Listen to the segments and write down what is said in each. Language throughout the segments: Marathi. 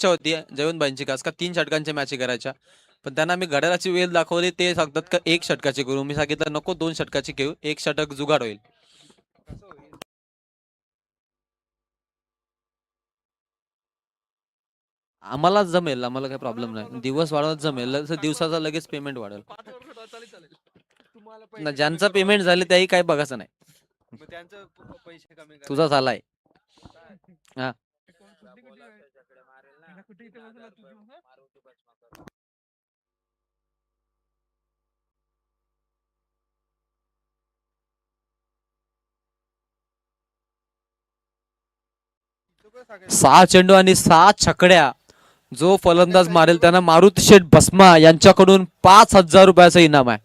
इच्छा होती जयवंतबाईंची खास का 3 षटकांच्या मॅची करायच्या, पण त्यांना मी घड्याळाची वेळ दाखवली. ते सांगतात का 1 षटकाची करू. मी सांगितलं नको 2 षटकाची घेऊ, 1 षटक जुगाड होईल. आम्हाला जमेल, आम्हाला काही प्रॉब्लेम नाही. दिवस वाढवत जमेल, दिवसाचा लगेच पेमेंट वाढेल. ज्यांचं पेमेंट झाले त्याही काही बघायचं नाही. तुझा झालाय. हा 6 चेंडू आणि 6 छकड्या. जो फलंदाज मारेल त्यांना मारुती शेठ भस्मा यांच्याकडून 5,000 रुपयाचं इनाम आहे.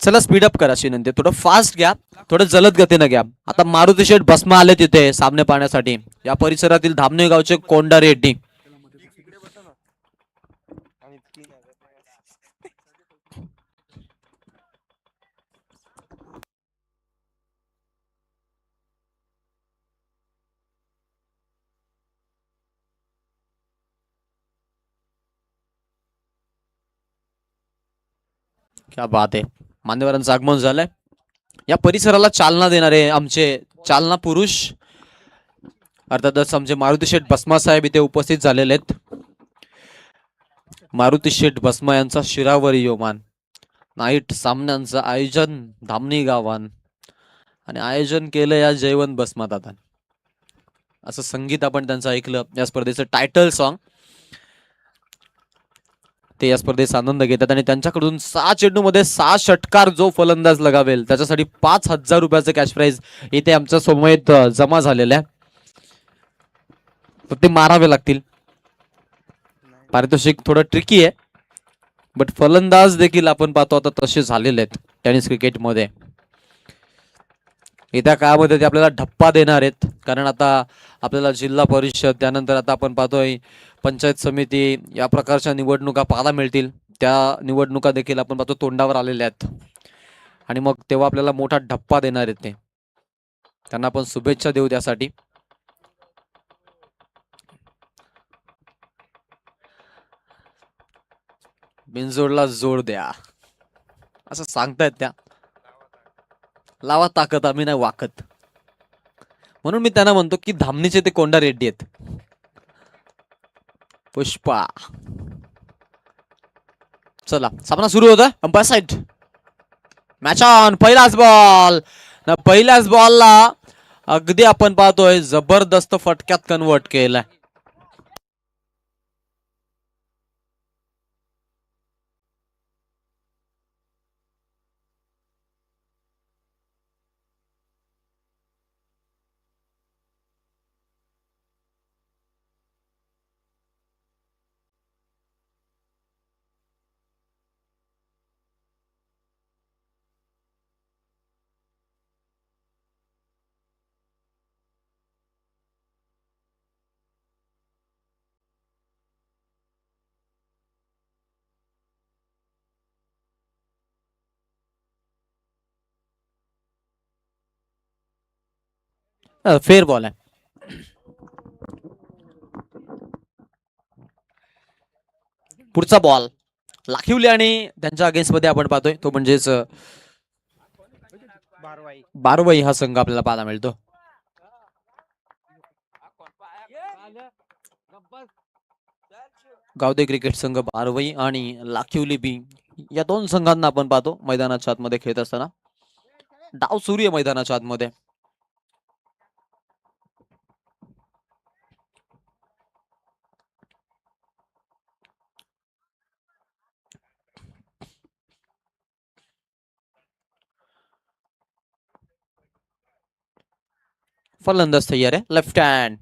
चला स्पीडअप करा शिनंते, थोडं फास्ट घ्या, थोडं जलद गतीनं घ्या. आता मारुती शेठ भस्मा आले तिथे सामने पाहण्यासाठी. या परिसरातील धामणे गावचे कोंडा रेड्डी. क्या बात आहे. मान्यवरांचं आगमन झालंय. या परिसराला चालना देणारे आमचे चालना पुरुष अर्थातच आमचे मारुती शेठ भस्मा साहेब इथे उपस्थित झालेले आहेत. मारुती शेठ भस्मा यांचा शिरावर योमान. नाईट सामन्यांचं आयोजन धामणी गावान आणि आयोजन केलं या जयवंत भस्मा दादा. असं संगीत आपण त्यांचं ऐकलं. या स्पर्धेचं टायटल सॉन्ग. ते या स्पर्धेचा आनंद घेतात आणि त्यांच्याकडून 6 चेंडू मध्ये 6 षटकार जो फलंदाज लगावेल त्याच्यासाठी 5,000 रुपयाचं कॅश प्राइज इथे आमच्या समोर जमा झालेलं आहे. तर ते मारावे लागतील. पारितोषिक थोडं ट्रिकी आहे, बट फलंदाज देखील आपण पाहतो आता तसे झालेले आहेत टेनिस क्रिकेटमध्ये. येत्या काळामध्ये ते आपल्याला धप्पा देणार आहेत, कारण आता आपल्याला जिल्हा परिषद त्यानंतर आता आपण पाहतोय पंचायत समिती या प्रकारच्या निवडणुका पाहायला मिळतील. त्या निवडणुका देखील आपण पाहतो तोंडावर आलेल्या आहेत आणि मग तेव्हा आपल्याला मोठा धप्पा देणार आहेत. ते त्यांना आपण शुभेच्छा देऊ त्यासाठी. बिनजोडला जोड द्या असं सांगतायत त्या. लावा ताकद, आम्ही नाही वाकत. म्हणून मी त्यांना म्हणतो की धामणीचे ते कोंडा रेड्डी आहेत. पुष्पा. चला सामना सुरू होता. Umpire side. Match on. पहिलाच बॉल. पहिल्याच बॉलला अगदी आपण पाहतोय जबरदस्त फटक्यात कन्वर्ट केलाय. फेअर बॉल आहे. पुढचा बॉल लाखिवली आणि त्यांच्या अगेन्स्ट मध्ये आपण पाहतोय तो म्हणजेच बारवाई हा संघ आपल्याला पाहायला मिळतो. गावदे क्रिकेट संघ बारवई आणि लाखिवली बी या दोन संघांना आपण पाहतो मैदानाच्या आतमध्ये खेळत असताना. डाव सूर्य मैदानाच्या आतमध्ये. फलंदाज तयार आहे लेफ्ट हँड.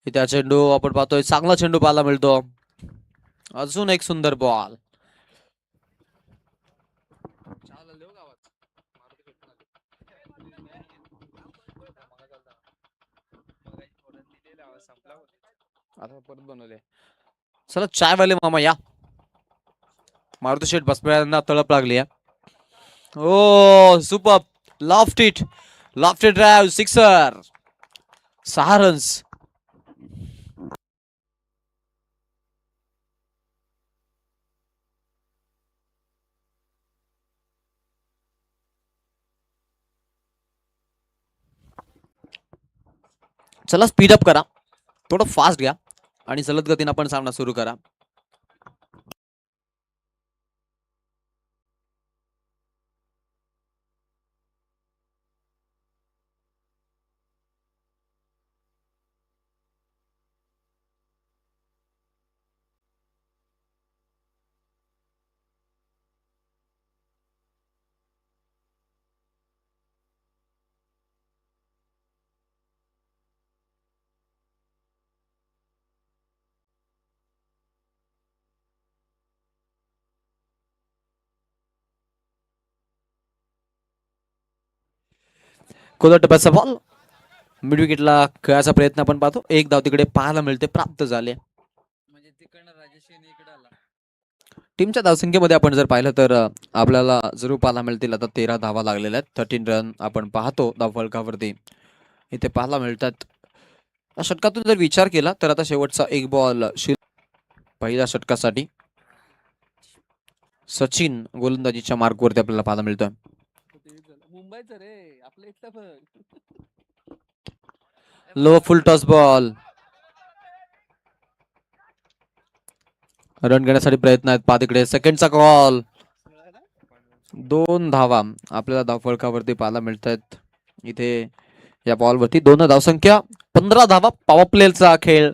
इथे चेंडू आपण पाहतोय चांगला चेंडू पाहायला मिळतो. अजून एक सुंदर बॉल. परत बनवले. चला चायवाले मामा या. मारुती शेठ बसप्यांना तळप लागली आहे. Oh super lofted drive sixer. 6 runs. चला स्पीडअप करा, थोडं फास्ट घ्या आणि सलद गतीने आपण सामना सुरू करा. कोलट टप्प्याचा बॉल मिड विकेटला खेळायचा प्रयत्न आपण पाहतो. एक धाव तिकडे पाहायला मिळते, प्राप्त झाले. टीमच्या धावसंख्येमध्ये आपण जर पाहिलं तर आपल्याला जरूर पाहायला मिळतील आता 13 धावा लागलेल्या आहेत. 13 रन आपण पाहतो धाव फलकावरती इथे पाहायला मिळतात. षटकातून जर विचार केला तर आता शेवटचा एक बॉल पहिल्या षटकासाठी सचिन गोलंदाजीच्या मार्कवरती आपल्याला पाहायला मिळतोय. लो फुल टॉस बॉल. रन घेण्यासाठी प्रयत्न आहेत. तिकडे सेकंडचा कॉल. 2 धावा आपल्याला धाव फलकावरती पाहायला मिळत आहेत. इथे या बॉलवरती 2 धावसंख्या, 15 धावा. पॉवर प्लेचा खेळ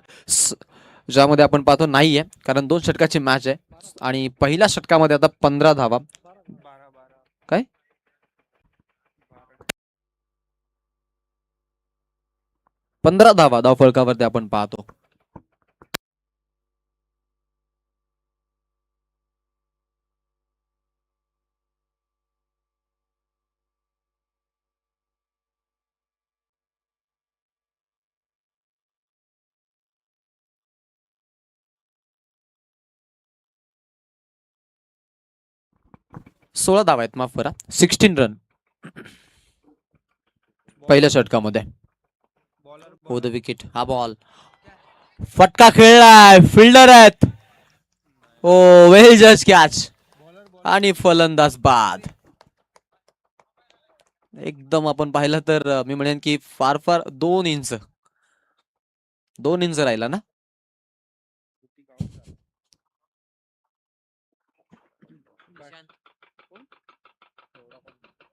ज्यामध्ये आपण पाहतो नाहीये, कारण 2 षटकाची मॅच आहे आणि पहिल्या षटकामध्ये आता 15 धावा. काय 15 धावा धाव फलकावरती आपण पाहतो. सोळा धावा आहेत, माफ करा, 16 रन पहिल्या षटकामध्ये. हो द विकेट. हा बॉल फटका खेळलाय, फिल्डर आहेत. ओ वेल जज कॅच आणि फलंदाज बाद. एकदम आपण पाहिलं तर मी म्हणेन की फार फार 2 इंच राहिला ना.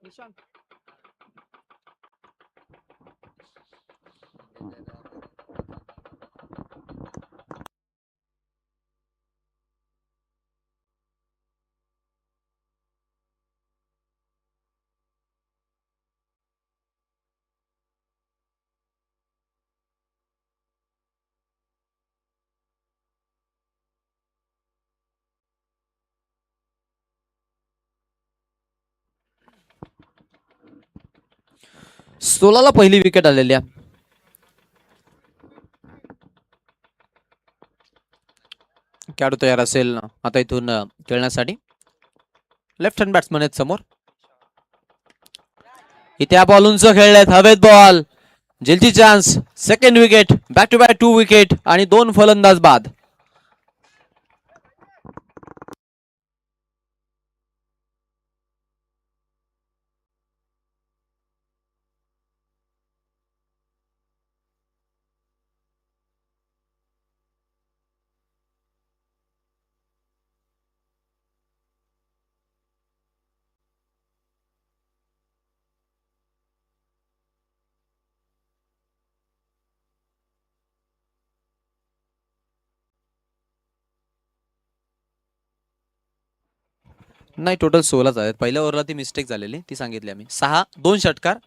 निशांत 16ला पहिली विकेट आलेली आहे. खेळाडू तयार असेल आता इथून खेळण्यासाठी. लेफ्ट हँड बॅट्समन आहेत समोर. इथे या बॉलूनचं खेळलेत हवेत बॉल. जलदी chance. Second wicket. Back to back 2 wicket आणि 2 फलंदाज बाद. नाही टोटल 16च आहेत. पहिल्या ओव्हरला ती मिस्टेक झालेली ती सांगितली आम्ही. 6 2 षटकार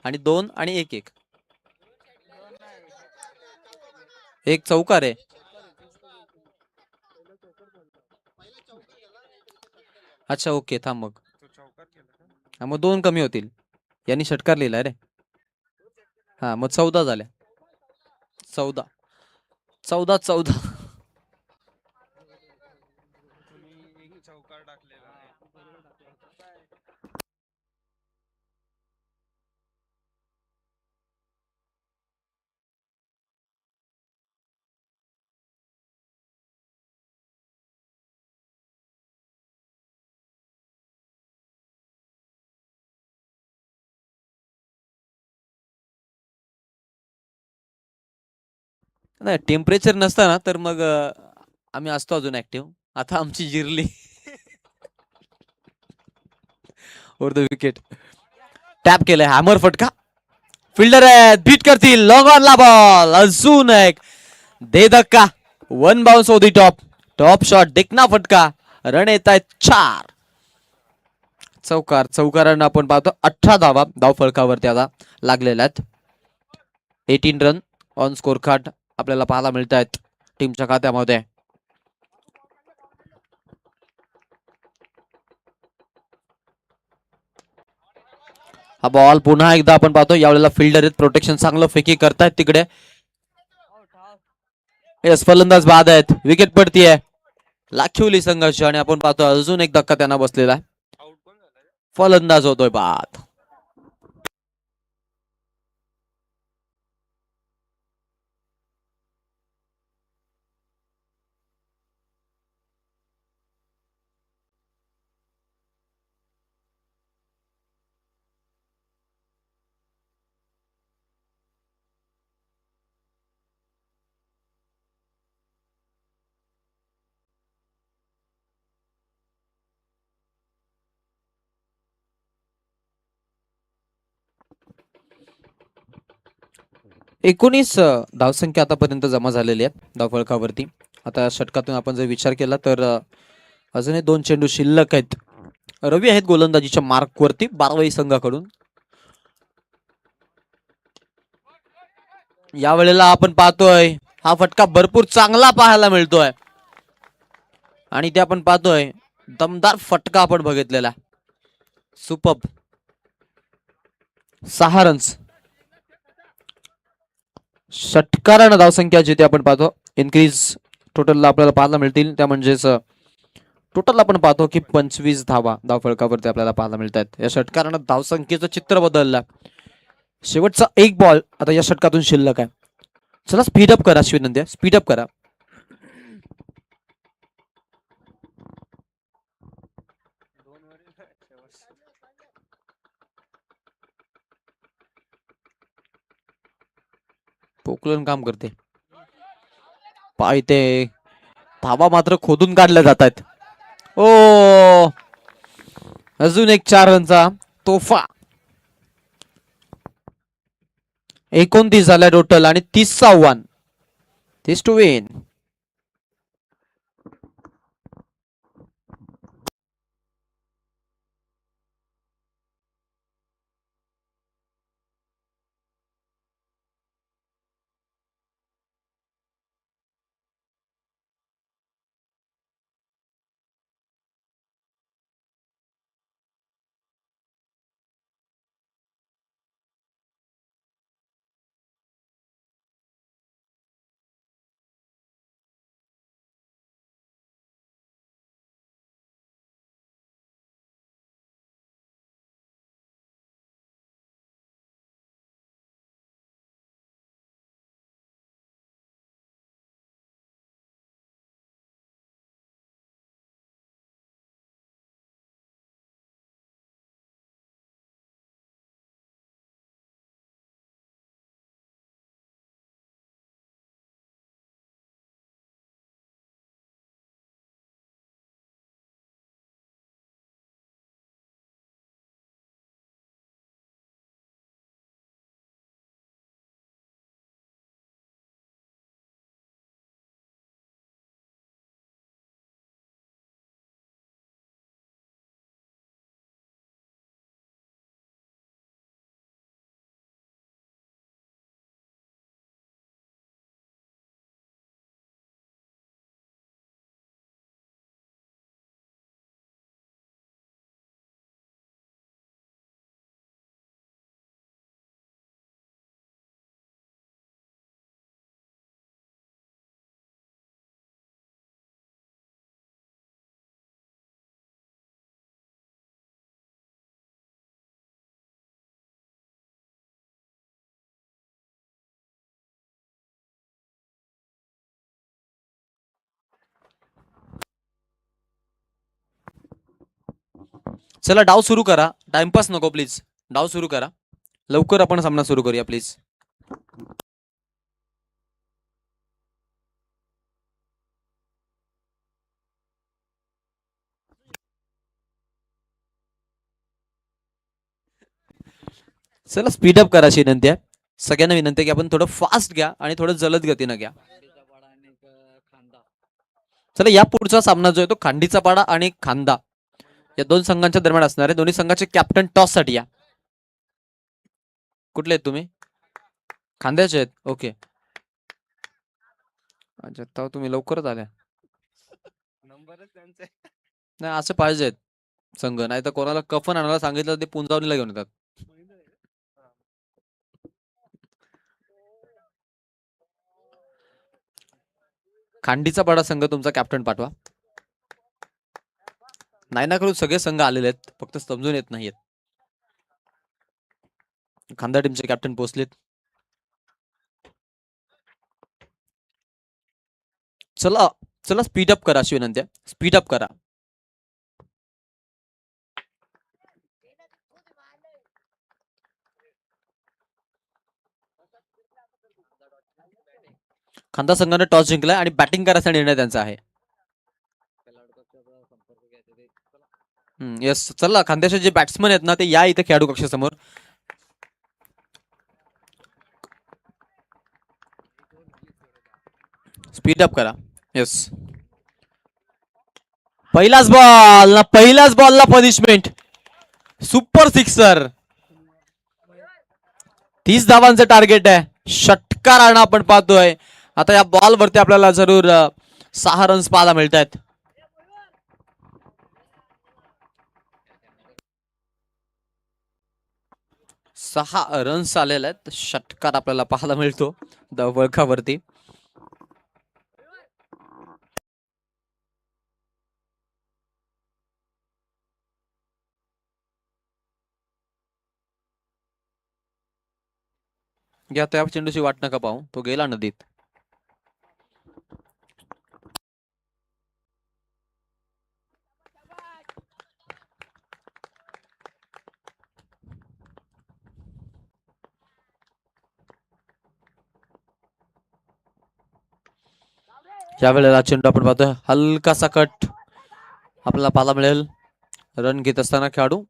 आणि 2 आणि 1 एक चौकार आहे. अच्छा ओके थांब मग. मग 2 कमी होतील. यांनी षटकार लिहिलाय रे. हा मग 14 झाल्या. 14 14 14. नाही टेम्परेचर नसताना तर मग आम्ही असतो अजून ऍक्टिव्ह. आता आमची जिरली. वर द विकेट. टॅप केलंय हॅमर फटका. फिल्डर आहेत बीट करतील. लॉंग ऑन ला बॉल. अजून एक दे धक्का. 1 बाउन्स होती टॉप. टॉप शॉट देखना फटका. रन येत आहेत 4. चौकार. चौकारांना आपण पाहतो 18 धावा धाव फलकावरती आता लागलेल्या आहेत. 18 रन ऑन स्कोर कार्ड आपल्याला पाहायला मिळत आहेत टीमच्या खात्यामध्ये. हा बॉल पुन्हा एकदा आपण पाहतो यावेळेला फिल्डर आहेत. प्रोटेक्शन चांगलं फेकी करतायत तिकडे. यस फलंदाज बाद आहेत. विकेट पडतीये. लाखिवली संघर्ष आणि आपण पाहतो अजून एक धक्का त्यांना बसलेला आहे. फलंदाज होतोय बाद. एकोणीस धावसंख्या आतापर्यंत जमा झालेली आहे धावफलकावरती. आता षटकातून आपण जर विचार केला तर अजूनही 2 चेंडू शिल्लक आहेत. रवी आहेत गोलंदाजीच्या मार्कवरती 12वी संघाकडून. या वेळेला आपण पाहतोय हा फटका भरपूर चांगला पाहायला मिळतोय आणि ते आपण पाहतोय दमदार फटका आपण बघितलेला. सुपर्ब. 6 रन्स. षटकारानं धावसंख्या जिथे आपण पाहतो इन्क्रीज टोटलला आपल्याला पाहायला मिळतील. त्या म्हणजेच टोटल आपण पाहतो की 25 धावा धावफलकावरती आपल्याला पाहायला मिळतात. या षटकारानं धावसंख्येचं चित्र बदललं. शेवटचा एक बॉल आता या षटकातून शिल्लक आहे. चला स्पीडअप करा शिवनंद्या स्पीडअप करा. पोकलन काम करते. पायते धावा मात्र खोदून काढल्या जात आहेत. ओ अजून एक 4 रनचा तोफा. 29 झाल्या टोटल आणि 30चा आव्हान. 30 टू विन. चला डाव सुरू करा, टाइमपास नको प्लीज. डाव सुरू करा लवकर, आपण सामना सुरू करूया प्लीज. चला स्पीडअप करायची विनंती आहे. सगळ्यांना विनंती आहे की आपण थोडं फास्ट घ्या आणि थोडं जलद गतीनं घ्या. चला या पुढचा सामना जो आहे तो खांडीचा पाडा आणि खांदा या दोन संघांच्या दरम्यान असणार आहे. दोन्ही संघाचे कॅप्टन टॉस साठी या. कुठले आहेत तुम्ही? खांद्याचे आहेत. ओके, अच्छा तुम्ही लवकरच आल्या. नाही असं पाहिजेत संघ, नाही तर कोणाला कफन आणायला सांगितलं ते पुंजावणीला घेऊन येतात. खांडीचा पाडा संघ तुमचा कॅप्टन पाठवा. नाही ना करू सगळे संघ आलेले आहेत, फक्त समजून येत नाहीयेत. खांदा टीमचे कॅप्टन पोहोचलेत. चला चला स्पीडअप करा अशी विनंती आहे, स्पीडअप करा. खांदा संघाने टॉस जिंकलाय आणि बॅटिंग करायचा निर्णय त्यांचा आहे. येस, चला खांद्याचे जे बॅट्समन आहेत ना ते या इथे खेळाडू कक्षासमोर. स्पीडअप करा. येस, पहिल्याच बॉलला पनिशमेंट. सुपर सिक्सर, 30 धावांचं टार्गेट आहे. षटकार आणा आपण पाहतोय. आता या बॉल वरती आपल्याला जरूर 6 रन्स पाहायला मिळत आहेत. सहा रन्स आलेले आहेत. षटकार आपल्याला पाहायला मिळतो वळखावरती. या त्या चेंडूची वाट नका पाहू, तो गेला नदीत. या वेळेला चेंडू आपण पाहतोय हलकासा कट आपल्याला पाहायला मिळेल. रन घेत असताना खेळाडू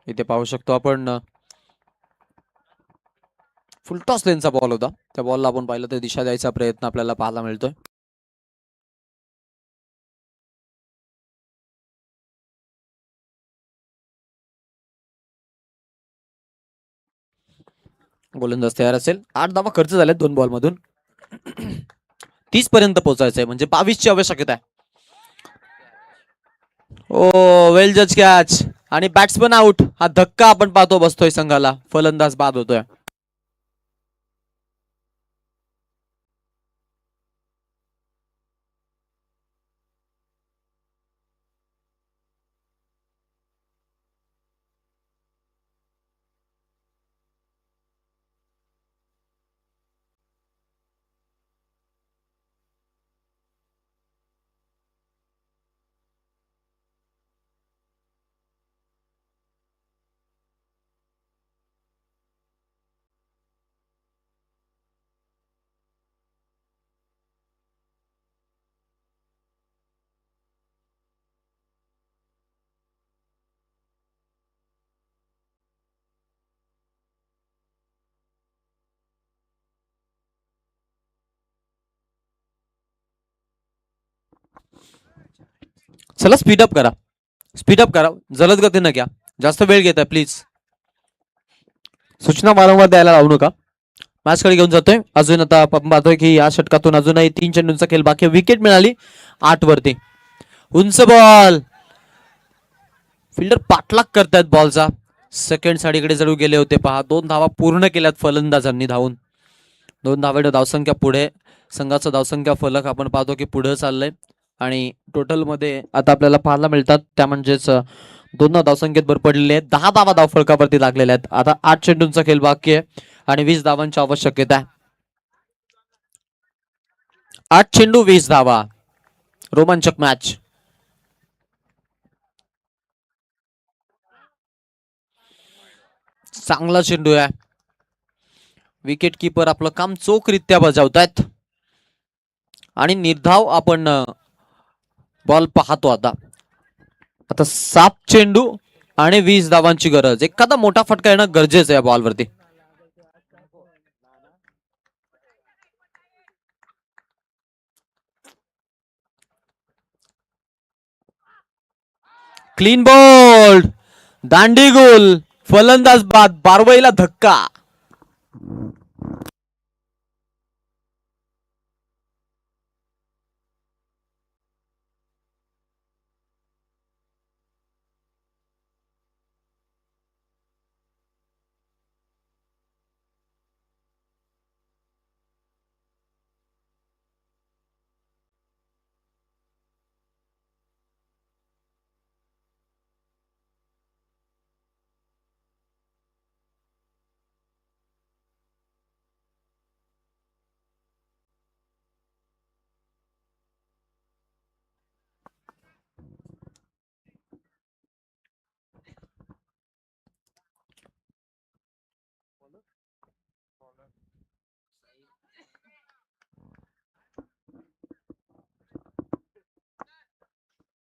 इथे पाहू शकतो आपण. फुलटॉस लेनचा बॉल होता, त्या बॉलला आपण पाहिलं तर दिशा द्यायचा प्रयत्न आपल्याला पाहायला मिळतोय. गोलंदाज तयार असेल. 8 धावा खर्च झाल्यात 2 बॉल मधून. 30 पर्यंत पोहोचायचंय म्हणजे 22 ची आवश्यकता आहे. ओ वेल जज कॅच आणि बॅट्समन आउट. हा धक्का आपण पाहतो बसतोय संघाला. फलंदाज बाद होतोय. चला स्पीडअप करा, स्पीडअप करा, जलद गतीनं घ्या. जास्त वेळ घेत आहे प्लीज. सूचना वारंवार द्यायला लावू नका. मॅच कडे घेऊन जातोय. अजून आता आपण पाहतोय की या षटकातून अजूनही 3 चेंडूंचा खेळ बाकी. विकेट मिळाली 8 वरती. उंच बॉल, फिल्डर पाठलाग करतायत बॉलचा. सेकंड साडीकडे जरूर गेले होते पहा. 2 धावा पूर्ण केल्यात फलंदाजांनी धावून. 2 धावेने धावसंख्या पुढे. संघाचं धावसंख्या फलक आपण पाहतो की पुढे चाललंय आणि टोटल मध्ये आता आपल्याला पाहायला मिळतात त्या म्हणजेच 2 धावसंख्येत भर पडलेले आहेत. 10 धावा धाव फलकावरती लागलेल्या आहेत. आता 8 चेंडूंचा खेळ बाकी आहे आणि 20 धावांची आवश्यकता आहे. 8 चेंडू 20 धावा. रोमांचक मॅच. चांगला चेंडू आहे. विकेट किपर आपलं काम चोखरित्या बजावतायत आणि निर्धाव आपण बॉल पाहतो. आता आता 7 चेंडू आणि 20 धावांची गरज. एखादा मोठा फटका येणं गरजेचं आहे बॉलवरती. क्लीन बॉल्ड, दांडी गोल, फलंदाज बाद, बारवईला धक्का.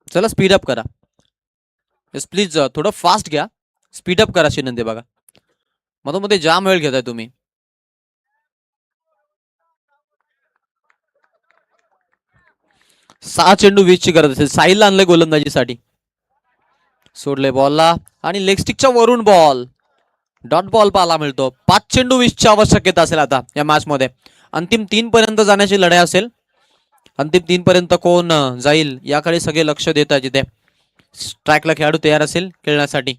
चला स्पीड अप करा. प्लीज थोडं फास्ट घ्या. स्पीड अप करा शिनंदे. बघा मधोमध्ये जाम वेळ घेताय तुम्ही. सहा चेंडू 20 ची गरज असेल. साहिलला आणलंय गोलंदाजीसाठी. सोडले बॉलला आणि लेग स्टिकच्या वरून बॉल. डॉट बॉल पाहायला मिळतो. 5 चेंडू 20 ची आवश्यकता असेल आता या मॅच मध्ये. अंतिम 3 पर्यंत जाण्याची लढाई असेल. अंतिम 3 पर्यंत कोण जाईल याकडे सगळे लक्ष देत आहेत. जिथे स्ट्राईकला खेळाडू तयार असेल खेळण्यासाठी.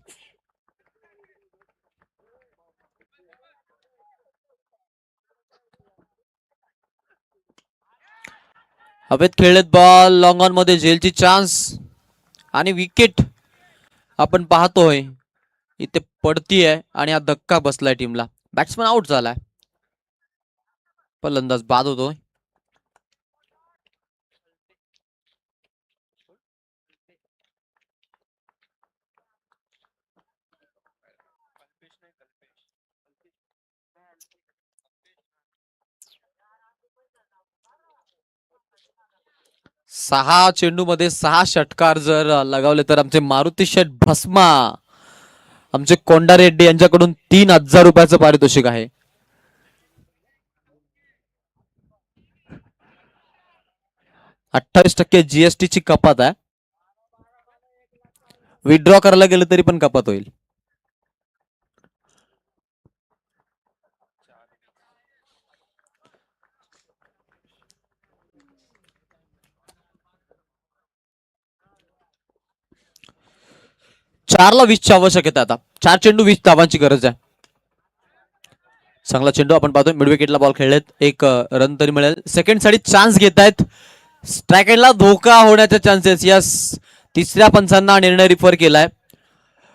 हवेत खेळलेत बॉल. लॉंग ऑन मध्ये झेलची चान्स आणि विकेट आपण पाहतोय इथे पडतीये आणि हा धक्का बसलाय टीमला. बॅट्समन आउट झालाय. फलंदाज बाद होतोय. सहा चेंडू मध्ये 6 षटकार जर लगावले तर आमचे मारुती शेठ भस्मा, आमचे कोंडा रेड्डी यांच्याकडून 3,000 रुपयाचं पारितोषिक आहे. %28 जीएसटी ची कपात आहे. विथड्रॉ करायला गेलं तरी पण कपात होईल. चारला 20 ची आवश्यकता. आता 4 चेंडू 20 धावांची गरज आहे. चांगला चेंडू आपण पाहतोय. मिड विकेटला बॉल खेळलेत. एक रन तरी मिळेल. सेकंड साठी चान्स घेत आहेत. स्ट्रायकरला धोका होण्याचे चान्सेस. यस, तिसऱ्या पंचांना निर्णय रिफर केलाय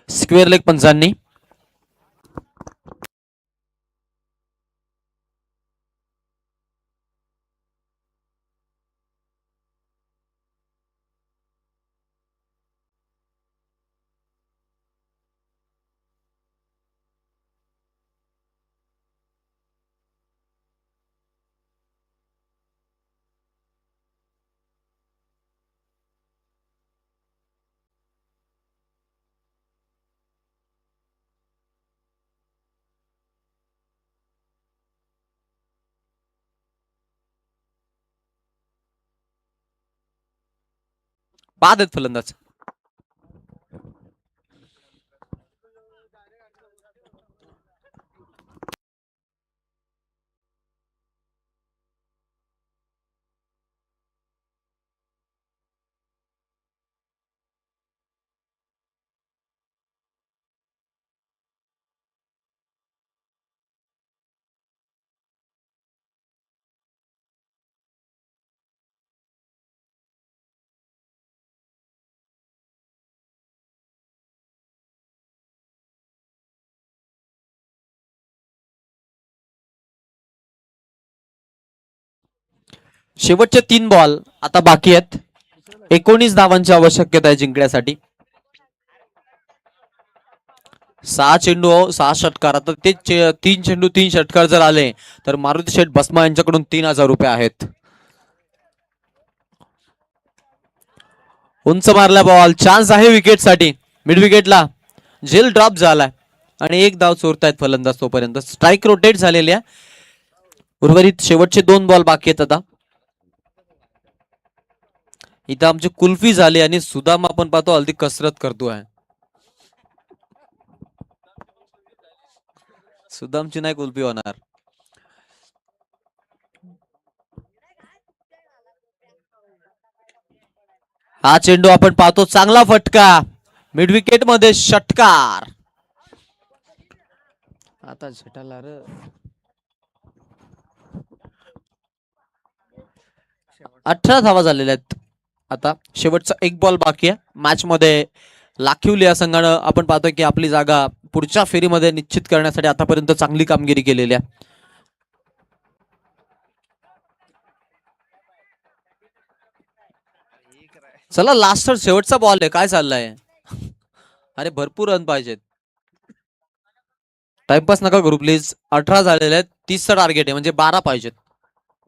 स्क्वेअर लेग पंचांनी. बाद आहेत फलंदाज. शेवटचे 3 बॉल आता बाकी आहेत. 19 धावांची आवश्यकता आहे जिंकण्यासाठी. 6 चेंडू 6 षटकार. आता ते 3 चेंडू 3 षटकार जर आले तर मारुती शेठ बसमा यांच्याकडून 3000 रुपये आहेत. उंच मारला बॉल, चान्स आहे विकेट साठी. मिड विकेटला झेल ड्रॉप झालाय आणि एक धाव चोरतायत फलंदाज. तोपर्यंत स्ट्राईक रोटेट झालेल्या. उर्वरित शेवटचे 2 बॉल बाकी आहेत. आता इथं आमची कुल्फी झाली आणि सुदाम आपण पाहतो हल्दी कसरत करतोय. सुदामची नाही कुल्फी होणार. हा चेंडू आपण पाहतो, चांगला फटका मिड विकेट मध्ये, षटकार. आता झटाला र 18 धावा झालेल्या आहेत. आता शेवटचा 1 बॉल बाकी आहे मॅच मध्ये. लाखिवली या संघानं आपण पाहतोय की आपली जागा पुढच्या फेरीमध्ये निश्चित करण्यासाठी आतापर्यंत चांगली कामगिरी केलेली आहे. चला लास्ट शेवटचा बॉल आहे, काय चाललंय? अरे भरपूर रन पाहिजेत. टाइमपास नका करू प्लीज. 18 झालेले आहेत, 30चा टार्गेट आहे म्हणजे 12 पाहिजेत.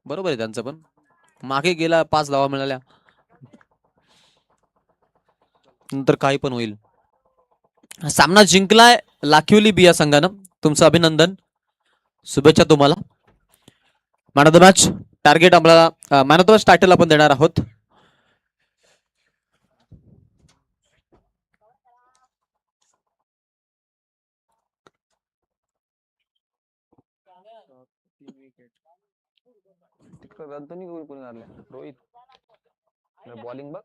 बरोबर आहे त्यांचं पण. मागे गेला 5 धावा मिळाल्या, नंतर काही पण होईल. सामना जिंकलाय लाखिवली बिया संघानं. तुमचं अभिनंदन, शुभेच्छा तुम्हाला. Man of the match target आम्हाला man of the match title आपण देणार आहोत. रोहित बॉलिंग बघ.